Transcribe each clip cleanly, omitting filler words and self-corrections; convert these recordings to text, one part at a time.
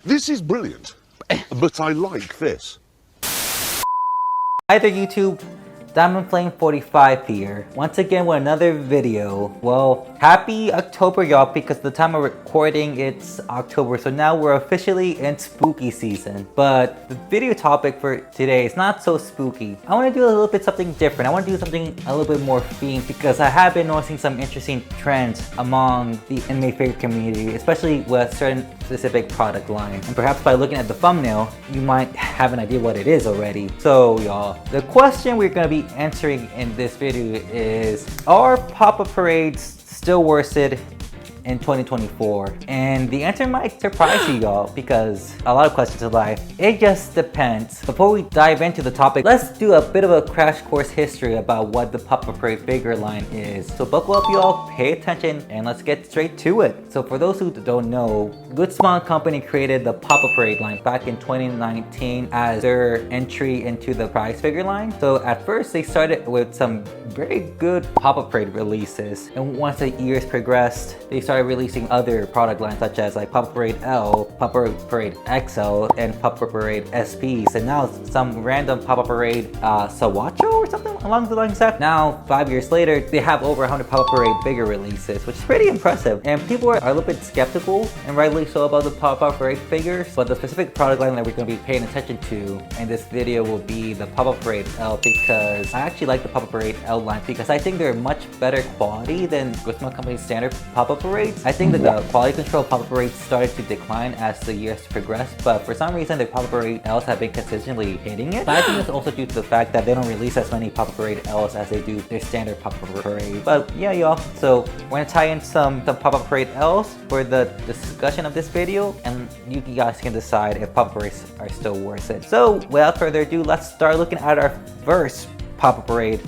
This is brilliant, but I like this. Hi there YouTube, Diamond Flame 45 here, once again with another video. Well, happy October y'all, because the time of recording it's October, so now we're officially in spooky season. But the video topic for today is not so spooky. I want to do a little bit something different. I want to do something a little bit more themed, because I have been noticing some interesting trends among the anime figure community, especially with certain specific product line. And perhaps by looking at the thumbnail, you might have an idea what it is already. So y'all, the question we're going to be answering in this video is, are pop-up parades still worth it in 2024? And the answer might surprise you y'all, because a lot of questions in life, it just depends. Before we dive into the topic, let's do a bit of a crash course history about what the pop-up parade figure line is. So buckle up y'all, pay attention, and let's get straight to it. So for those who don't know, goodsmilecompany created the pop-up parade line back in 2019 as their entry into the prize figure line. So at first they started with some very good pop-up parade releases, and once the years progressed, they started releasing other product lines such as like Up Parade L, Up Parade XL, and Up Parade SPs, and now some random Up Parade Sawacho or something along the lines of that. Now 5 years later, they have over 100 Up Parade figure releases, which is pretty impressive, and people are a little bit skeptical, and rightly so, about the Up Parade figures. But the specific product line that we're going to be paying attention to in this video will be the Up Parade L, because I actually like the Up Parade L line because I think they're much better quality than goodsmilecompany's standard Up Parades. I think that the quality control of Up Parades started to decline as the years progressed, but for some reason the Up Parade Ls have been consistently hitting it. But I think it's also due to the fact that they don't release as many Up Parade Ls as they do their standard Up Parade. But yeah y'all, so we're gonna tie in some Up Parade Ls for the discussion of this video, and you guys can decide if Up Parades are still worth it. So without further ado, let's start looking at our first Up Parade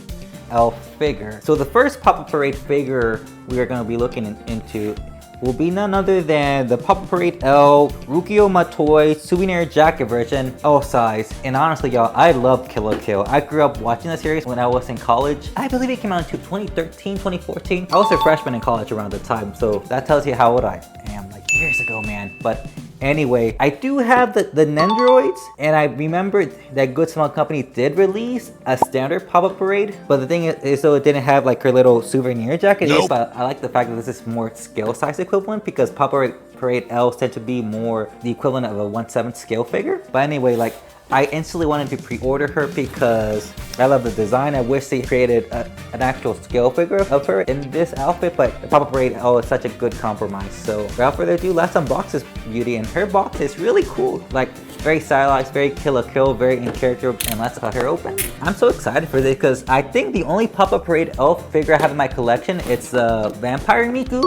L figure. So the first Up Parade figure we are going to be looking into will be none other than the Up Parade L Ryuuko Matoi Souvenir jacket version, L size. And honestly y'all, I love Kill la Kill. I grew up watching the series when I was in college. I believe it came out in 2013, 2014. I was a freshman in college around the time, so that tells you how old I am, like years ago, man. But anyway, I do have the Nendroids, and I remember that goodsmilecompany did release a standard pop-up parade, but the thing is, so it didn't have like her little souvenir jacket. Nope. But I like the fact that this is more scale size equivalent, because pop-up parade Ls tend to be more the equivalent of a 1/7 scale figure. But anyway, like, I instantly wanted to pre-order her because I love the design. I wish they created an actual scale figure of her in this outfit, but the Pop-Up Parade L is such a good compromise. So without further ado, let's unbox this beauty. And her box is really cool, like very stylized, very Kill la Kill, very in character. And let's cut her open. I'm so excited for this because I think the only Pop-Up Parade L figure I have in my collection is the Vampire Miku.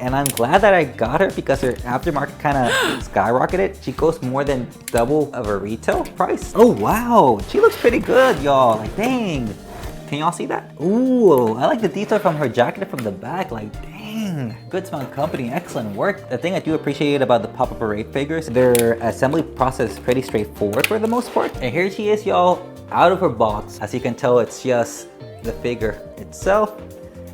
And I'm glad that I got her because her aftermarket kind of skyrocketed. She costs more than double of her retail price. Oh wow, she looks pretty good y'all, like dang. Can y'all see that? Ooh, I like the detail from her jacket from the back, like dang. goodsmilecompany, excellent work. The thing I do appreciate about the Pop-Up Parade figures, their assembly process is pretty straightforward for the most part. And here she is y'all, out of her box. As you can tell, it's just the figure itself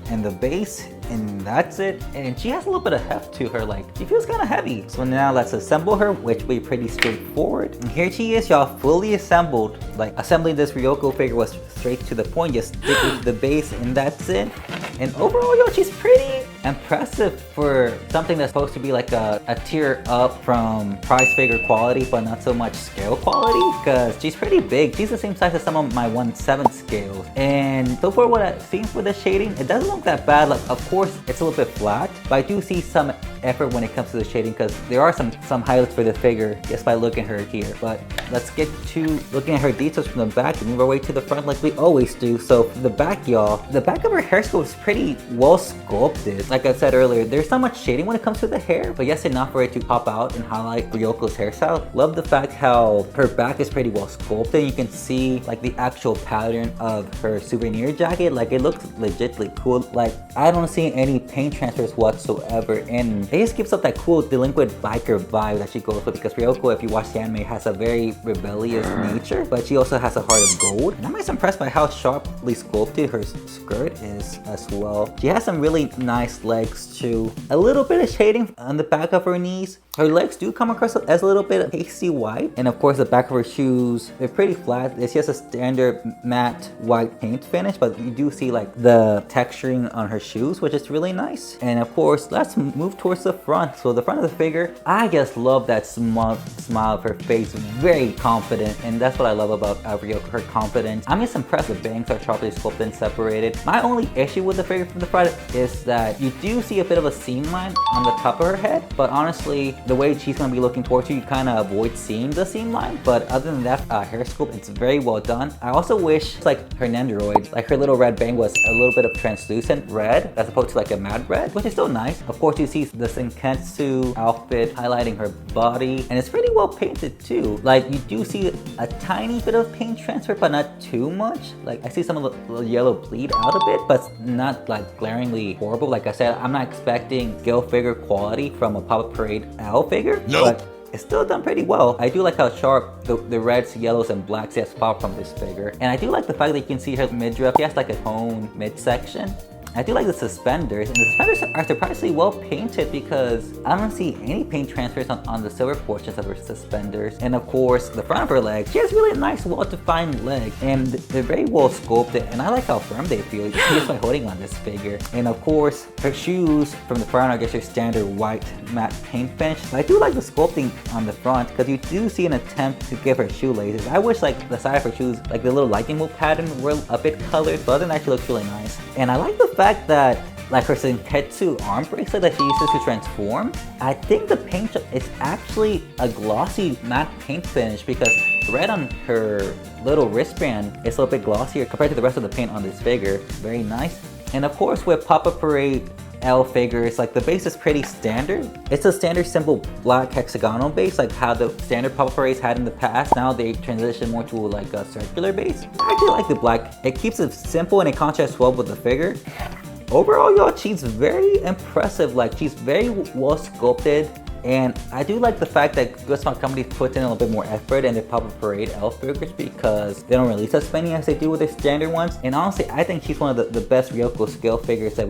and the base, and that's it. And she has a little bit of heft to her, like she feels kind of heavy. So now let's assemble her, which will be pretty straightforward. And here she is y'all, fully assembled. Like assembling this Ryuuko figure was straight to the point, just stick it to the base and that's it. And overall y'all, she's pretty impressive for something that's supposed to be like a tier up from prize figure quality, but not so much scale quality, because she's pretty big. She's the same size as some of my 1/7 scales. And so far what I've seen for the shading, it doesn't look that bad. Like of course it's a little bit flat, but I do see some effort when it comes to the shading, because there are some highlights for the figure just by looking at her here. But let's get to looking at her details from the back and move our way to the front like we always do. So for the back y'all, the back of her hair sculpt is pretty well sculpted. Like I said earlier, there's not much shading when it comes to the hair, but yes, enough for it to pop out and highlight Ryuuko's hairstyle. Love the fact how her back is pretty well sculpted. You can see like the actual pattern of her souvenir jacket. Like it looks legitimately cool. Like I don't see any paint transfers whatsoever, and it just gives up that cool delinquent biker vibe that she goes with, because Ryuuko, if you watch the anime, has a very rebellious nature, but she also has a heart of gold. And I'm just impressed by how sharply sculpted her skirt is as well. She has some really nice nice legs too. A little bit of shading on the back of her knees. Her legs do come across as a little bit of pasty white. And of course the back of her shoes, they're pretty flat. It's just a standard matte white paint finish, but you do see like the texturing on her shoes, which is really nice. And of course, let's move towards the front. So the front of the figure, I just love that smile of her face, very confident. And that's what I love about Ryuuko, her confidence. I'm just impressed. The bangs are sharply sculpted and separated. My only issue with the figure from the front is that you do see a bit of a seam line on the top of her head, but honestly, the way she's going to be looking towards you kind of avoid seeing the seam line. But other than that, hair sculpt, it's very well done. I also wish like her Nendoroid, like her little red bang was a little bit of translucent red as opposed to like a matte red, which is still nice. Of course, you see the Senketsu outfit highlighting her body, and it's pretty well painted too. Like you do see a tiny bit of paint transfer, but not too much. Like I see some of the yellow bleed out a bit, but not like glaringly horrible. Like I said, I'm not expecting scale figure quality from a Up Parade L figure, but it's still done pretty well. I do like how sharp the reds, yellows, and blacks has pop from this figure. And I do like the fact that you can see her midriff. She has like a cone midsection. I do like the suspenders, and the suspenders are surprisingly well painted because I don't see any paint transfers on the silver portions of her suspenders. And of course, the front of her legs, she has really nice, well-defined legs, and they're very well sculpted, and I like how firm they feel just by holding on this figure. And of course, her shoes from the front are just your standard white matte paint finish. But I do like the sculpting on the front because you do see an attempt to give her shoelaces. I wish like the side of her shoes, like the little lightning bolt pattern, were a bit colored, but other than that, she looks really nice. And I like the fact that like her Senketsu arm bracelet that she uses to transform, I think the paint is actually a glossy matte paint finish because red on her little wristband is a little bit glossier compared to the rest of the paint on this figure. Very nice. And of course with Up Parade L figures, like the base is pretty standard. It's a standard simple black hexagonal base, like how the standard Up Parades had in the past. Now they transition more to like a circular base. I actually like the black. It keeps it simple and it contrasts well with the figure. Overall, y'all, she's very impressive. Like she's very well sculpted. And I do like the fact that goodsmilecompany puts in a little bit more effort in their Up Parade L figures because they don't release as many as they do with their standard ones. And honestly, I think she's one of the best Ryuuko scale figures that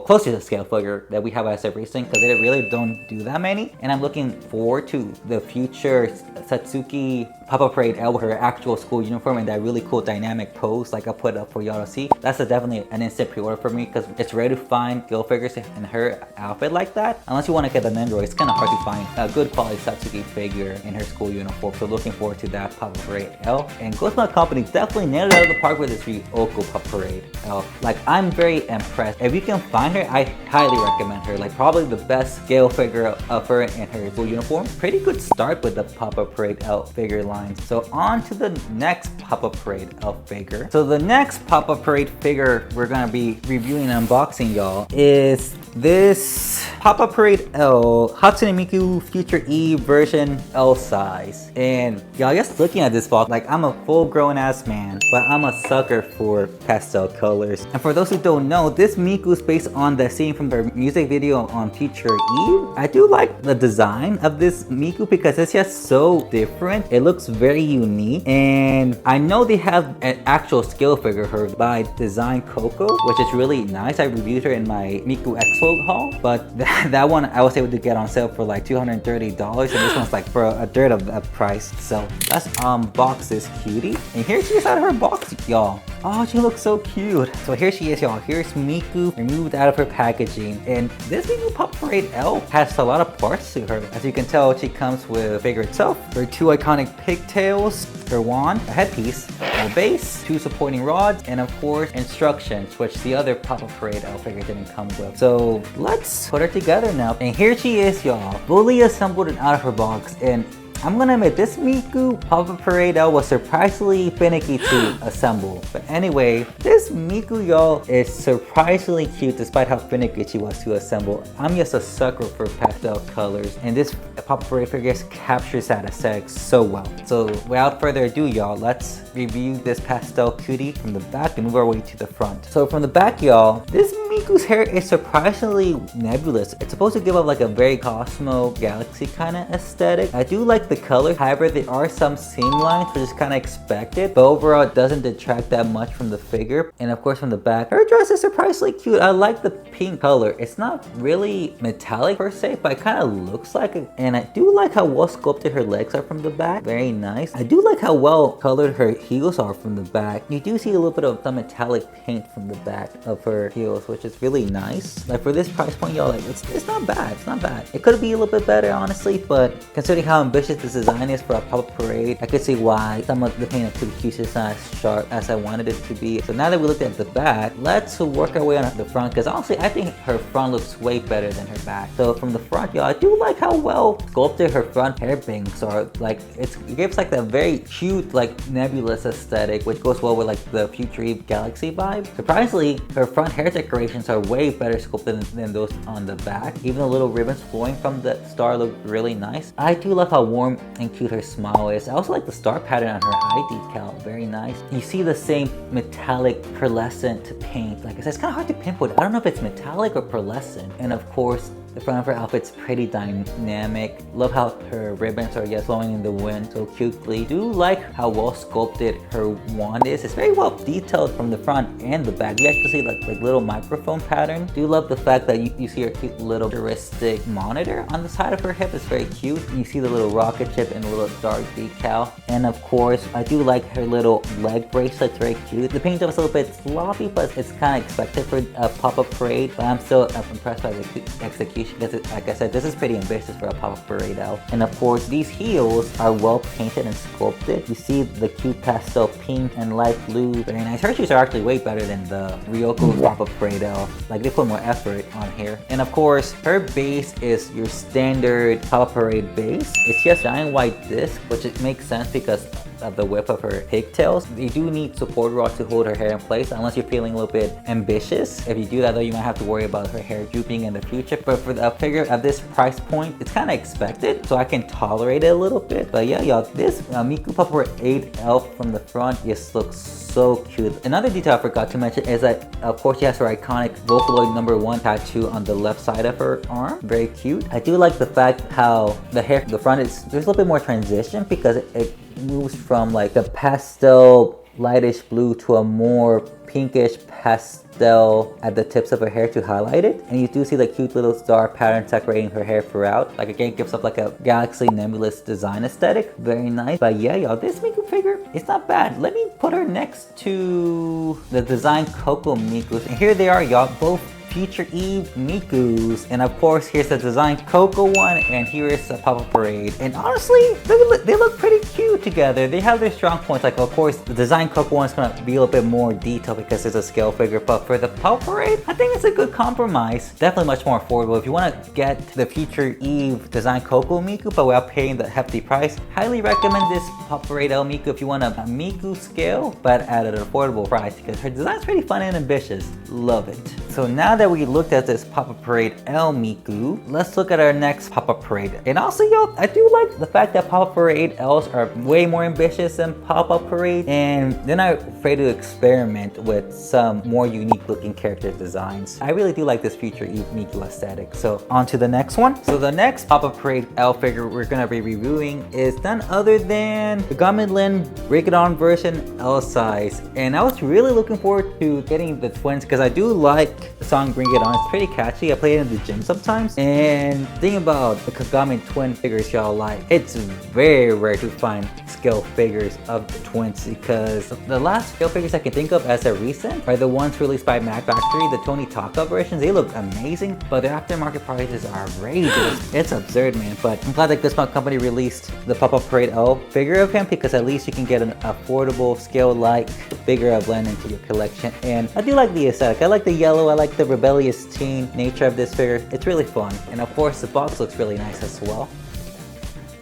closer to scale figure that we have as of recent, because they really don't do that many. And I'm looking forward to the future Satsuki Up Parade L with her actual school uniform and that really cool dynamic pose like I put up for y'all to see. That's definitely an instant pre-order for me because it's rare to find scale figures in her outfit like that. Unless you want to get the Nendoroid, it's kind of hard to find a good quality Satsuki figure in her school uniform. So looking forward to that Up Parade L. And goodsmilecompany definitely nailed it out of the park with this Ryuuko Up Parade L. Like I'm very impressed. If you can find her, I highly recommend her. Like probably the best scale figure of her in her school uniform. Pretty good start with the Up Parade L figure line. So on to the next Up Parade L figure. So the next Up Parade figure we're gonna be reviewing and unboxing, y'all, is this Up Parade L Hatsunemiku Future E version L size. And y'all, just looking at this box, like I'm a full grown ass man, but I'm a sucker for pastel colors. And for those who don't know, this Miku is based on the scene from their music video on Future E. I do like the design of this Miku because it's just so different. It looks very unique. And I know they have an actual scale figure of her by Design Coco, which is really nice. I reviewed her in my Miku Expo haul, but that one I was able to get on sale for like $230, and this one's like for a third of that price. So let's unbox this cutie. And here she is out of her box, y'all. Oh, she looks so cute. So here she is, y'all. Here's Miku removed out of her packaging. And this Miku Up Parade L has a lot of parts to her. As you can tell, she comes with the figure itself, her two iconic pigtails, her wand, a headpiece, a base, two supporting rods, and of course instructions, which the other Up Parade L figure didn't come with. So let's put her together now. And here she is, y'all, fully assembled and out of her box. And I'm gonna admit, this Miku Up Parade L was surprisingly finicky to assemble. But anyway, this Miku, y'all, is surprisingly cute despite how finicky she was to assemble. I'm just a sucker for pastel colors, and this Up Parade figure captures that aesthetic so well. So without further ado, y'all, let's review this pastel cutie from the back and move our way to the front. So from the back, y'all, this Miku Miku's hair is surprisingly nebulous. It's supposed to give up like a very Cosmo Galaxy kind of aesthetic. I do like the color, however there are some seam lines which is kind of expected, but overall it doesn't detract that much from the figure. And of course from the back, her dress is surprisingly cute. I like the pink color. It's not really metallic per se, but it kind of looks like it. And I do like how well sculpted her legs are from the back. Very nice. I do like how well colored her heels are from the back. You do see a little bit of some metallic paint from the back of her heels, which is really nice. Like for this price point, y'all, like it's not bad. It's not bad. It could be a little bit better, honestly, but considering how ambitious this design is for a Up Parade, I could see why some of the paint to the cute is not as sharp as I wanted it to be. So now that we looked at the back, let's work our way on the front, because honestly, I think her front looks way better than her back. So from the front, y'all, I do like how well sculpted her front hair bangs are. Like it gives like that very cute, like nebulous aesthetic, which goes well with like the Future Eve Galaxy vibe. Surprisingly, her front hair decorations are way better sculpted than those on the back. Even the little ribbons flowing from the star look really nice. I do love how warm and cute her smile is. I also like the star pattern on her eye decal. Very nice. You see the same metallic pearlescent paint. Like I said, it's kind of hard to pinpoint. I don't know if it's metallic or pearlescent. And of course, the front of her outfit's pretty dynamic. Love how her ribbons are flowing in the wind so cutely. Do like how well sculpted her wand is. It's very well detailed from the front and the back. You actually see like little microphone pattern. Do love the fact that you see her cute little futuristic monitor on the side of her hip. It's very cute. You see the little rocket ship and a little dark decal. And of course, I do like her little leg bracelet. It's very cute. The paint job is a little bit sloppy, but it's kind of expected for a pop-up parade. But I'm still impressed by the execution. Because like I said, this is pretty ambitious for a Up Parade L. And of course, these heels are well painted and sculpted. You see the cute pastel pink and light blue. Very nice. Her shoes are actually way better than the Ryuuko Up Parade L. Like they put more effort on here. And of course, her base is your standard Up Parade base. It's just giant white disc, which it makes sense because of the width of her pigtails. You do need support rods to hold her hair in place unless you're feeling a little bit ambitious. If you do that though, you might have to worry about her hair drooping in the future. But for a figure at this price point, it's kind of expected, so I can tolerate it a little bit. But yeah, y'all, this Miku Up Parade L from the front just looks so cute. Another detail I forgot to mention is that of course she has her iconic Vocaloid #1 tattoo on the left side of her arm. Very cute. I do like the fact how the hair, the front is, there's a little bit more transition because it moves from like the pastel lightish blue to a more pinkish pastel at the tips of her hair to highlight it. And you do see the cute little star pattern decorating her hair throughout. Like again, gives up like a galaxy nebulous design aesthetic. Very nice. But yeah, y'all, this Miku figure, it's not bad. Let me put her next to the design Coco Mikus. And here they are, y'all, both Future Eve Mikus. And of course, here's the design Coco one, and here is the Up Parade. And honestly, they look pretty cute together. They have their strong points. Like of course, the design Coco one is gonna be a little bit more detailed because it's a scale figure. But for the Up Parade, I think it's a good compromise. Definitely much more affordable. If you want to get the Future Eve design Coco Miku, but without paying the hefty price, highly recommend this Up Parade L Miku if you want a Miku scale, but at an affordable price because her design's pretty fun and ambitious. Love it. So now that we looked at this Up Parade L Miku, let's look at our next Up Parade. And also, yo, I do like the fact that Up Parade Ls are way more ambitious than Up Parade, and they're not afraid to experiment with some more unique looking character designs. I really do like this Future Eve Miku aesthetic. So on to the next one. So the next Up Parade L figure we're gonna be reviewing is none other than the Kagamine Len Break It On version L size. And I was really looking forward to getting the twins because I do like the song Bring It On. It's pretty catchy. I play it in the gym sometimes. And the thing about the Kagamine twin figures, y'all, like it's very rare to find scale figures of the twins because the last scale figures I can think of as a recent are the ones released by Mac Factory, the Tony Taka versions. They look amazing, but their aftermarket prices are outrageous. It's absurd, man. But I'm glad that Goodsmile Company released the Up Parade L figure of him because at least you can get an affordable scale-like figure of Len into your collection. And I do like the aesthetic. I like the yellow. I like the rebellious teen nature of this figure. It's really fun. And of course, the box looks really nice as well.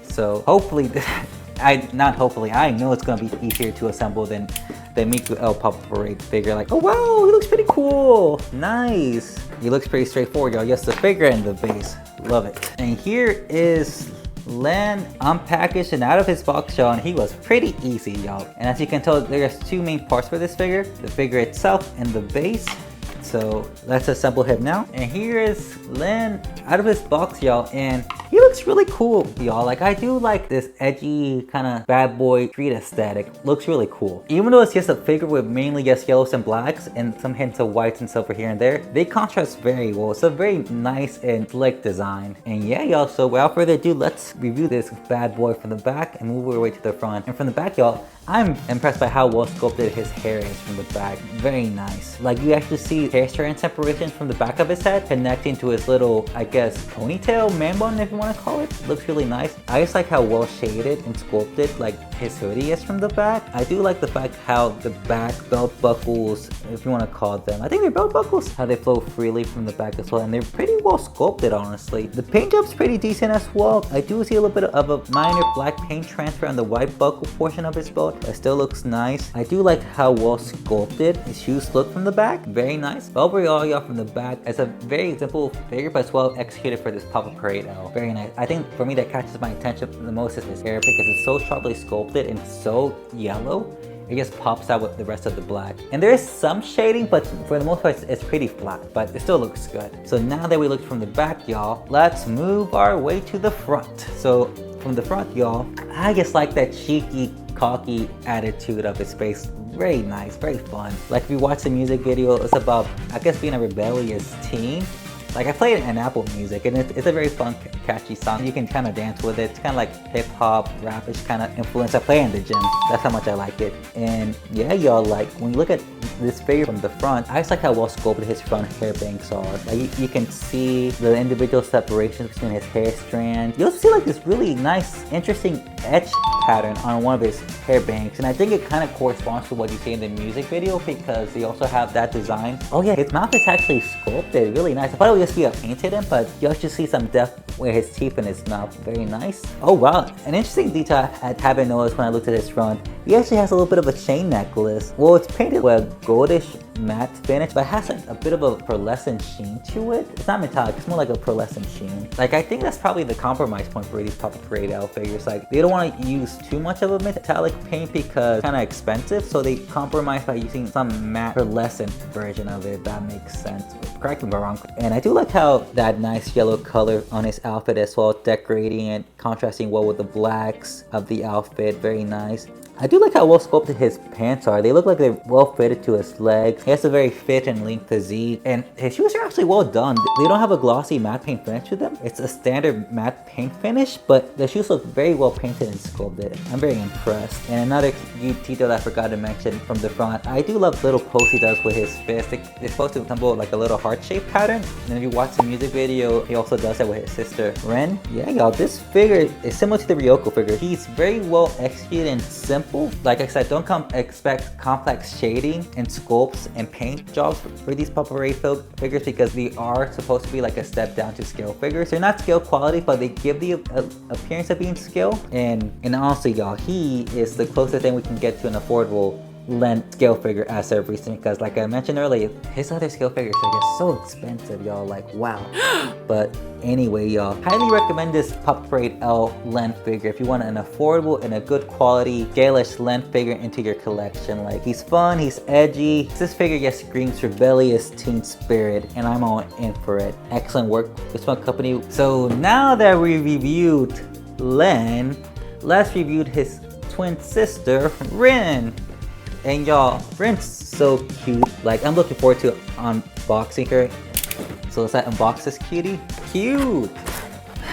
So hopefully, I know it's gonna be easier to assemble than the Miku L Up Parade figure. Like, oh wow, he looks pretty cool. Nice. He looks pretty straightforward, y'all. Yes, the figure and the base. Love it. And here is Len unpackaged and out of his box shell, and he was pretty easy, y'all. And as you can tell, there's two main parts for this figure: the figure itself and the base. So let's assemble him now. And here is Len out of his box, y'all, and he looks really cool, y'all. Like, I do like this edgy kind of bad boy street aesthetic. Looks really cool. Even though it's just a figure with mainly just yellows and blacks and some hints of whites and silver here and there, they contrast very well. It's a very nice and slick design. And yeah, y'all, so without further ado, let's review this bad boy from the back and move our way to the front. And from the back, y'all, I'm impressed by how well sculpted his hair is from the back. Very nice. Like, you actually see hair strand separations from the back of his head connecting to his little, I guess, ponytail, man bun, if you want to call it. Looks really nice. I just like how well shaded and sculpted like his hoodie is from the back. I do like the fact how the back belt buckles, if you want to call them, I think they're belt buckles, how they flow freely from the back as well, and they're pretty well sculpted, honestly. The paint job's pretty decent as well. I do see a little bit of a minor black paint transfer on the white buckle portion of his belt. It still looks nice. I do like how well sculpted his shoes look from the back. Very nice. Overall, y'all, from the back, it's a very simple figure, but it's well executed for this Up Parade L. Very nice. I think for me that catches my attention the most is his hair because it's so sharply sculpted and so yellow. It just pops out with the rest of the black. And there is some shading, but for the most part, it's pretty flat, but it still looks good. So now that we looked from the back, y'all, let's move our way to the front. So from the front, y'all, I just like that cheeky, cocky attitude of his face. Very nice, very fun. Like, if you watch the music video, it's about, I guess, being a rebellious teen. Like, I played it in Apple Music, and it's a very fun, catchy song. You can kind of dance with it. It's kind of like hip-hop, rapish kind of influence. I play in the gym. That's how much I like it. And yeah, y'all, like, when you look at this figure from the front, I just like how well sculpted his front hair banks are. Like, you can see the individual separations between his hair strands. You also see like this really nice, interesting etch pattern on one of his hair banks, and I think it kind of corresponds to what you see in the music video because they also have that design. Oh yeah, his mouth is actually sculpted really nice. I thought it would just be a painted in, but you actually see some depth where his teeth in his mouth. Very nice. Oh wow, an interesting detail I haven't noticed when I looked at his front. He actually has a little bit of a chain necklace. Well, it's painted with a goldish matte finish, but it has like a bit of a pearlescent sheen to it. It's not metallic, it's more like a pearlescent sheen. Like, I think that's probably the compromise point for these Up Parade L figures. Like, they don't want to use too much of a metallic paint because it's kind of expensive, so they compromise by using some matte pearlescent version of it. That makes sense. Correct me if I'm wrong. And I do like how that nice yellow color on his outfit as well, decorating and contrasting well with the blacks of the outfit. Very nice. I do like how well sculpted his pants are. They look like they're well fitted to his legs. He has a very fit and lean physique, and his shoes are actually well done. They don't have a glossy matte paint finish to them. It's a standard matte paint finish, but the shoes look very well painted and sculpted. I'm very impressed. And another cute detail that I forgot to mention from the front, I do love little pose he does with his fist. It's supposed to resemble like a little heart-shaped pattern. And if you watch the music video, he also does that with his sister, Rin. Yeah, y'all, this figure is similar to the Ryuuko figure. He's very well executed and simple. Like I said, don't expect complex shading and sculpts and paint jobs for these Up Parade figures because they are supposed to be like a step down to scale figures. They're not scale quality, but they give the appearance of being scale. And honestly, y'all, he is the closest thing we can get to an affordable Len scale figure as of recent, because like I mentioned earlier, his other scale figures are just so expensive, y'all. Like, wow. But anyway, y'all, highly recommend this Up Parade L Len figure if you want an affordable and a good quality scale-ish Len figure into your collection. Like, he's fun, he's edgy. This figure just screams rebellious teen spirit, and I'm all in for it. Excellent work, goodsmilecompany. So now that we reviewed Len, let's review his twin sister, Rin. And y'all, Rin's so cute. Like, I'm looking forward to unboxing her. So let's unbox this cutie. Cute!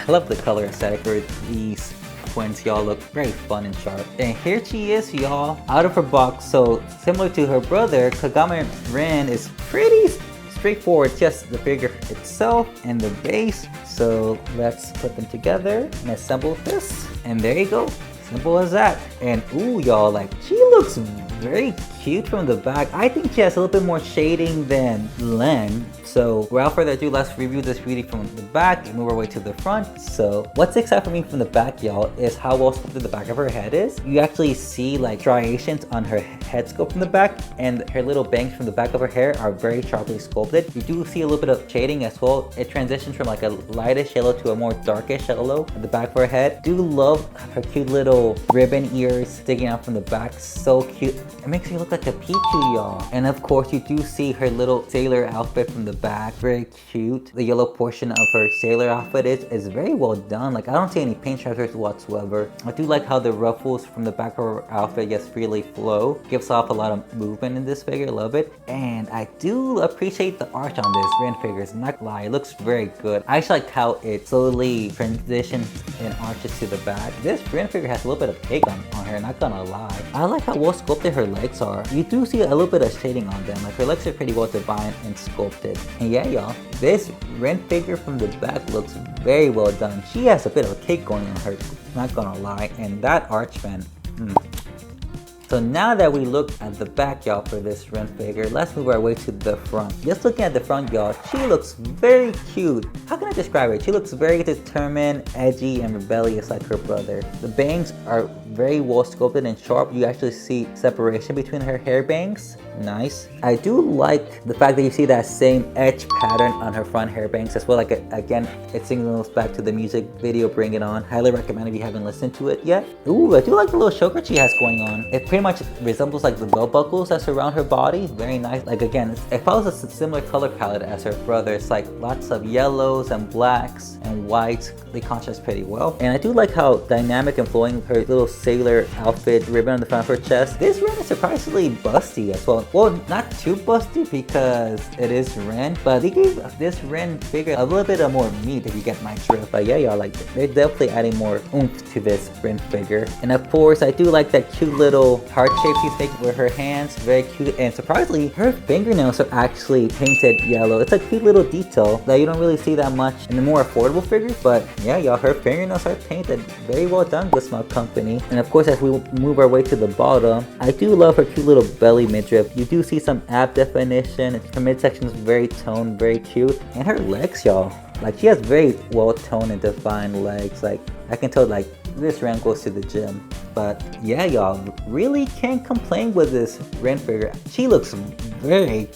I love the color aesthetic for these twins. Y'all look very fun and sharp. And here she is, y'all, out of her box. So similar to her brother, Kagamine Rin is pretty straightforward. Just the figure itself and the base. So let's put them together and assemble this. And there you go. Simple as that. And ooh, y'all, like, she looks very cute from the back. I think she has a little bit more shading than Len. So without further ado, let's review this beauty from the back and move our way to the front. So what's exciting for me from the back, y'all, is how well sculpted the back of her head is. You actually see like striations on her head sculpt from the back, and her little bangs from the back of her hair are very sharply sculpted. You do see a little bit of shading as well. It transitions from like a lightish yellow to a more darkish yellow at the back of her head. Do love her cute little ribbon ears sticking out from the back. So cute. It makes me look like a Pichu, y'all. And of course, you do see her little sailor outfit from the back. Very cute. The yellow portion of her sailor outfit is very well done. Like, I don't see any paint stripes whatsoever. I do like how the ruffles from the back of her outfit just freely flow. Gives off a lot of movement in this figure. Love it. And I do appreciate the arch on this Rin figure. It's not gonna lie, it looks very good. I actually like how it slowly transitions and arches to the back. This Rin figure has a little bit of cake on her, not gonna lie. I like how well sculpted her legs are. You do see a little bit of shading on them. Like, her legs are pretty well defined and sculpted. And yeah, y'all, this Rin figure from the back looks very well done. She has a bit of a cake going on her, not gonna lie. And that arch, man. So now that we look at the back, y'all, for this Rin figure, let's move our way to the front. Just looking at the front, y'all, she looks very cute. How can I describe her? She looks very determined, edgy, and rebellious like her brother. The bangs are very well sculpted and sharp. You actually see separation between her hair bangs. Nice. I do like the fact that you see that same edge pattern on her front hair bangs as well. Like, again, it signals back to the music video Bring It On. Highly recommend if you haven't listened to it yet. Ooh, I do like the little choker she has going on. It pretty much resembles like the belt buckles that surround her body. Very nice. Like, again, it follows a similar color palette as her brother. It's like lots of yellows and blacks and whites. They contrast pretty well. And I do like how dynamic and flowing her little sailor outfit ribbon on the front of her chest. This Rin is surprisingly busty as well. Well, not too busty because it is Rin, but they gave this Rin figure a little bit of more meat if you get my drift. But yeah, y'all, like, they're definitely adding more oomph to this Rin figure. And of course, I do like that cute little heart shape she's making with her hands. Very cute. And surprisingly, her fingernails are actually painted yellow. It's a cute little detail that you don't really see that much in the more affordable figures. But yeah, y'all, her fingernails are painted. Very well done, goodsmilecompany. And of course, as we move our way to the bottom, I do love her cute little belly midriff. You do see some ab definition. Her midsection is very toned, very cute. And her legs, y'all, like, she has very well toned and defined legs. Like, I can tell, like, this Rin goes to the gym. But yeah, y'all, really can't complain with this Rin figure. She looks very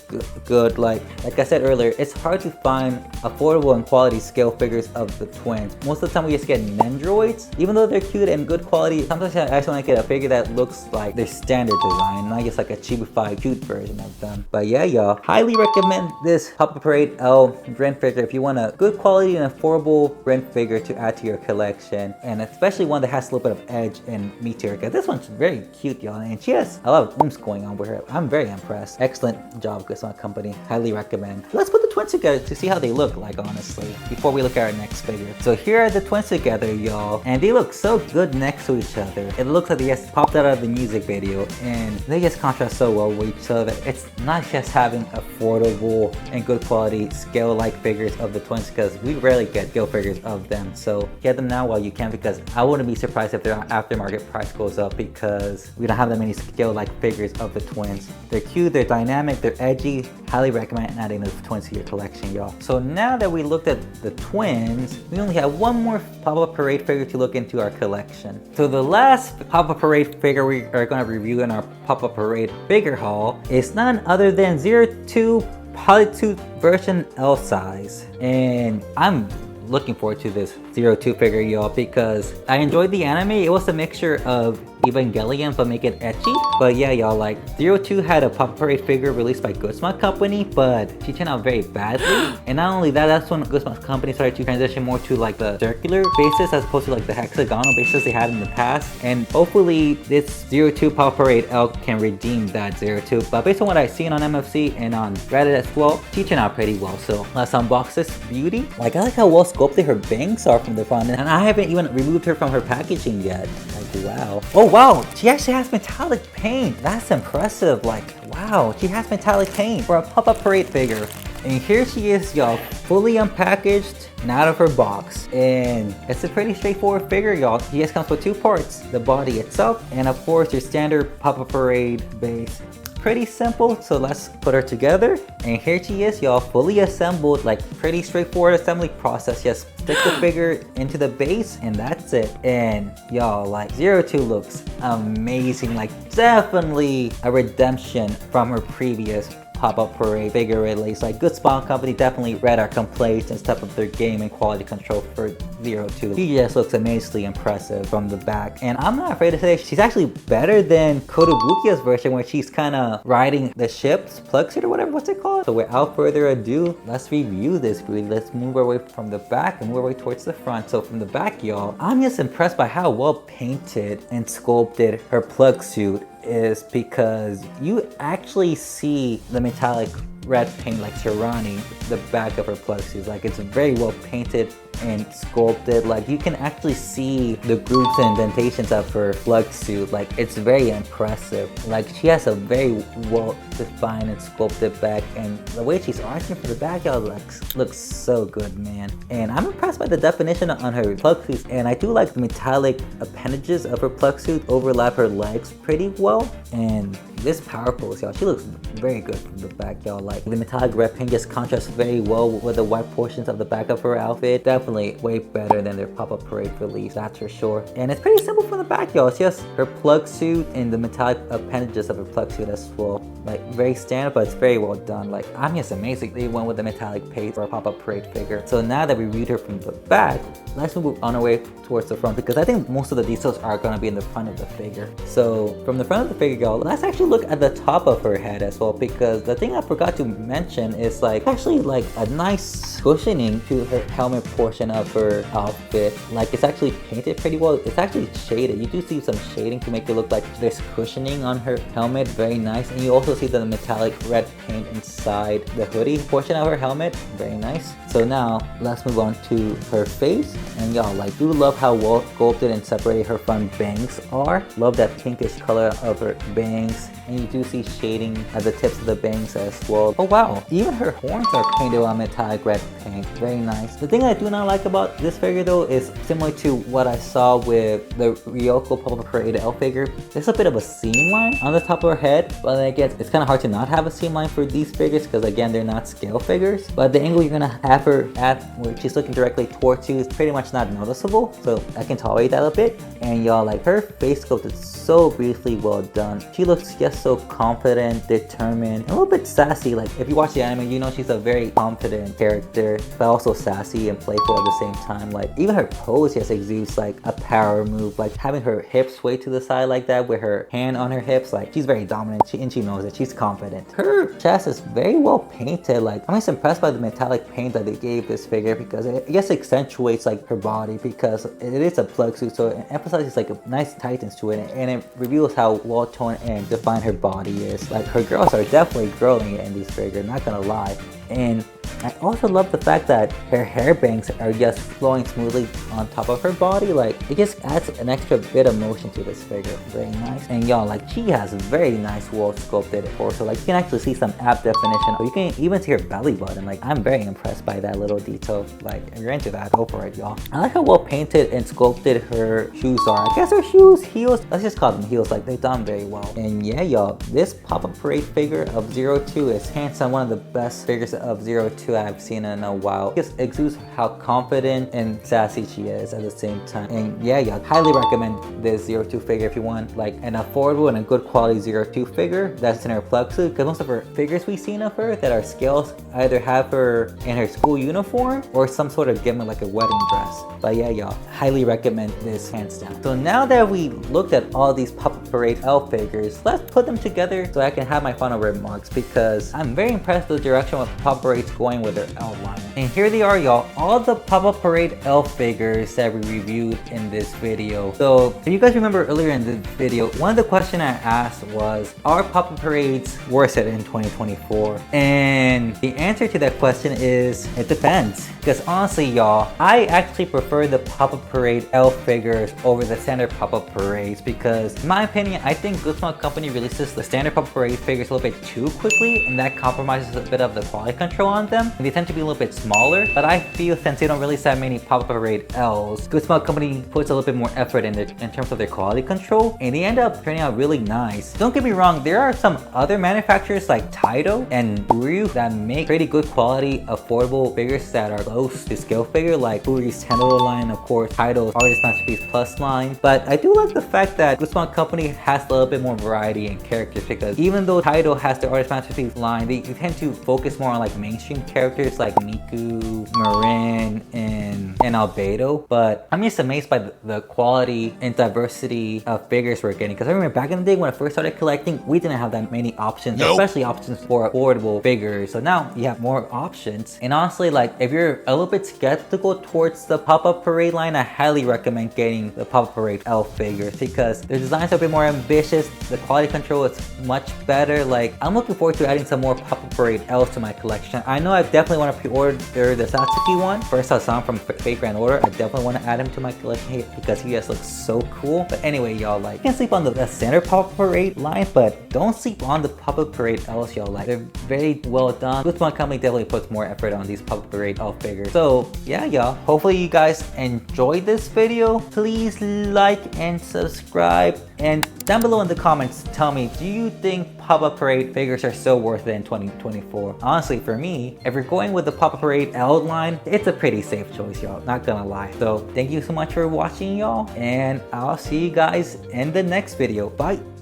good. Like I said earlier, it's hard to find affordable and quality scale figures of the twins. Most of the time we just get Nendroids. Even though they're cute and good quality, sometimes I actually want to get a figure that looks like their standard design, not just like a cheapified cute version of them. But yeah, y'all, highly recommend this Up Parade L Rin figure if you want a good quality and affordable Rin figure to add to your collection, and especially one that has a little bit of edge and meat to her, because this one's very cute, y'all, and she has a lot of oomph going on with her. I'm very impressed. Excellent job, goodsmilecompany. Highly recommend. Let's put the twins together to see how they look like, honestly, before we look at our next figure. So here are the twins together, y'all, and they look so good next to each other. It looks like they just popped out of the music video, and they just contrast so well with each other. It's not just having affordable and good quality scale-like figures of the twins, because we rarely get scale figures of them. So get them now while you can, because I wouldn't be surprised if their aftermarket price goes up, because we don't have that many scale-like figures of the twins. They're cute, they're dynamic, they're edgy. Highly recommend adding the twins to your collection, y'all. So now that we looked at the twins, we only have one more Up Parade figure to look into our collection. So the last Up Parade figure we are going to review in our Up Parade figure haul is none other than 02 Polytooth version L size. And I'm looking forward to this 02 figure, y'all, because I enjoyed the anime. It was a mixture of Evangelion but make it ecchi. But yeah, y'all, like 02 had a Up Parade figure released by goodsmilecompany, but she turned out very badly. And not only that, that's when goodsmilecompany started to transition more to like the circular basis as opposed to like the hexagonal basis they had in the past. And hopefully this 02 Up Parade L can redeem that 02. But based on what I've seen on MFC and on Reddit as well, she turned out pretty well. So let's unbox this beauty. Like, I like how well sculpted her bangs are from the front, and I haven't even removed her from her packaging yet. Like, wow. Oh wow, she actually has metallic paint. That's impressive. Like, wow, she has metallic paint for a Up Parade figure. And here she is, y'all, fully unpackaged and out of her box. And it's a pretty straightforward figure, y'all. She just comes with two parts, the body itself and of course your standard Up Parade base. pretty simple, so let's put her together. And here she is, y'all, fully assembled, like pretty straightforward assembly process. Just stick the figure into the base and that's it. And y'all, like 02 looks amazing, like definitely a redemption from her previous Up Parade figure release. Like Good Smile Company definitely read our complaints and stepped up their game and quality control for 02. She just looks amazingly impressive from the back, and I'm not afraid to say she's actually better than Kotobukiya's version where she's kind of riding the ship's plug suit or whatever, what's it called? So without further ado, let's review this beauty. Let's move our way from the back and move our way towards the front. So from the back, y'all, I'm just impressed by how well painted and sculpted her plug suit is, because you actually see the metallic red paint like surrounding the back of her plug suit. Like it's very well painted and sculpted. Like you can actually see the grooves and indentations of her plug suit. Like it's very impressive. Like she has a very well defined and sculpted back, and the way she's arching for the back, y'all, looks so good, man. And I'm impressed by the definition on her plug suit, and I do like the metallic appendages of her plug suit overlap her legs pretty well. And this power pose, y'all, she looks very good from the back, y'all. Like the metallic red paint just contrasts very well with the white portions of the back of her outfit. Definitely way better than their Up Parade release, that's for sure. And it's pretty simple from the back, y'all. It's just her plug suit and the metallic appendages of her plug suit as well. Like very standard, but it's very well done. Like I'm just amazing they went with the metallic paint for a Up Parade figure. So now that we reviewed her from the back, let's move on our way towards the front, because I think most of the details are going to be in the front of the figure. So from the front of the figure, y'all, let's actually look at the top of her head as well, because the thing I forgot to mention is like actually like a nice cushioning to her helmet portion of her outfit. Like it's actually painted pretty well. It's actually shaded. You do see some shading to make it look like there's cushioning on her helmet. Very nice. And you also see the metallic red paint inside the hoodie portion of her helmet. Very nice. So now let's move on to her face. And y'all, like, do love how well sculpted and separated her front bangs are. Love that pinkish color of her bangs. And you do see shading at the tips of the bangs as well. Oh wow, even her horns are painted on metallic red paint. Very nice. The thing I do not like about this figure though is similar to what I saw with the Ryuuko Up Parade L figure. There's a bit of a seam line on the top of her head, but then again, it's kind of hard to not have a seam line for these figures because again, they're not scale figures. But the angle you're gonna have her at where she's looking directly towards you is pretty much not noticeable, so I can tolerate that a bit. And y'all, like, her face sculpt is so beautifully well done. She looks just so confident, determined, and a little bit sassy. Like if you watch the anime, you know she's a very confident character, but also sassy and playful at the same time. Like even her pose just exudes like a power move, like having her hips sway to the side like that with her hand on her hips. Like she's very dominant, and she knows it. She's confident. Her chest is very well painted. Like I'm just impressed by the metallic paint that they gave this figure, because it just accentuates like her body, because it is a plug suit, so it emphasizes like a nice tightness to it, and it reveals how well toned and defined her body is. Like her girls are definitely growing in these figures, not gonna lie. And I also love the fact that her hair bangs are just flowing smoothly on top of her body. Like it just adds an extra bit of motion to this figure. Very nice. And y'all, like she has a very nice well sculpted torso. Like you can actually see some ab definition, or you can even see her belly button. Like I'm very impressed by that little detail. Like if you're into that, go for it, y'all. I like how well painted and sculpted her shoes are. I guess her shoes, heels, let's just call them heels. Like they've done very well. And yeah, y'all, this Up Parade figure of 02 is hands down one of the best figures of 02 I've seen in a while. It just exudes how confident and sassy she is at the same time. And yeah, y'all, highly recommend this 02 figure if you want like an affordable and a good quality 02 figure that's in her plug suit, because most of her figures we've seen of her that are scales either have her in her school uniform or some sort of gimmick like a wedding dress. But yeah, y'all, highly recommend this hands down. So now that we looked at all these Up Parade L figures, let's put them together so I can have my final remarks, because I'm very impressed with the direction with Up Parade's going with their L line. And here they are, y'all, all the Up Parade L figures that we reviewed in this video. So if you guys remember earlier in the video, one of the questions I asked was, are Up Parades worth it in 2024? And the answer to that question is, it depends. Because honestly, y'all, I actually prefer the Up Parade L figures over the standard Up Parades, because in my opinion, I think Good Smile Company releases the standard Up Parade figures a little bit too quickly, and that compromises a bit of the quality control on them. them. They tend to be a little bit smaller, but I feel since they don't release that many Up Parade L's, Good Smile Company puts a little bit more effort in terms of their quality control, and they end up turning out really nice. Don't get me wrong, there are some other manufacturers like Taito and Ryu that make pretty good quality, affordable figures that are close to scale figure, like Furi's Tendo line, of course, Taito's Artist Masterpiece Plus line. But I do like the fact that Good Smile Company has a little bit more variety in characters, because even though Taito has the Artist Masterpiece line, they tend to focus more on like mainstream characters like Miku, Marin, and Albedo. But I'm just amazed by the quality and diversity of figures we're getting, because I remember back in the day when I first started collecting, we didn't have that many options, especially options for affordable figures. So now you have more options, and honestly, like if you're a little bit skeptical towards the Up Parade line, I highly recommend getting the Up Parade L figures, because their designs are a bit more ambitious, the quality control is much better. Like, I'm looking forward to adding some more Up Parade L's to my collection. I know I definitely want to pre-order the Satsuki one. First I saw him from Fate Grand Order. I definitely want to add him to my collection because he just looks so cool. But anyway, y'all, like, you can sleep on the center Up Parade line, but don't sleep on the Up Parade L's, y'all. Like, they're very well done. Good Smile Company definitely puts more effort on these Up Parade L figures. So yeah, y'all, hopefully you guys enjoyed this video. Please like and subscribe, and down below in the comments, tell me, do you think Up Parade figures are still worth it in 2024? Honestly, for me, if you're going with the Up Parade L line, it's a pretty safe choice, y'all, not gonna lie. So thank you so much for watching, y'all, and I'll see you guys in the next video. Bye.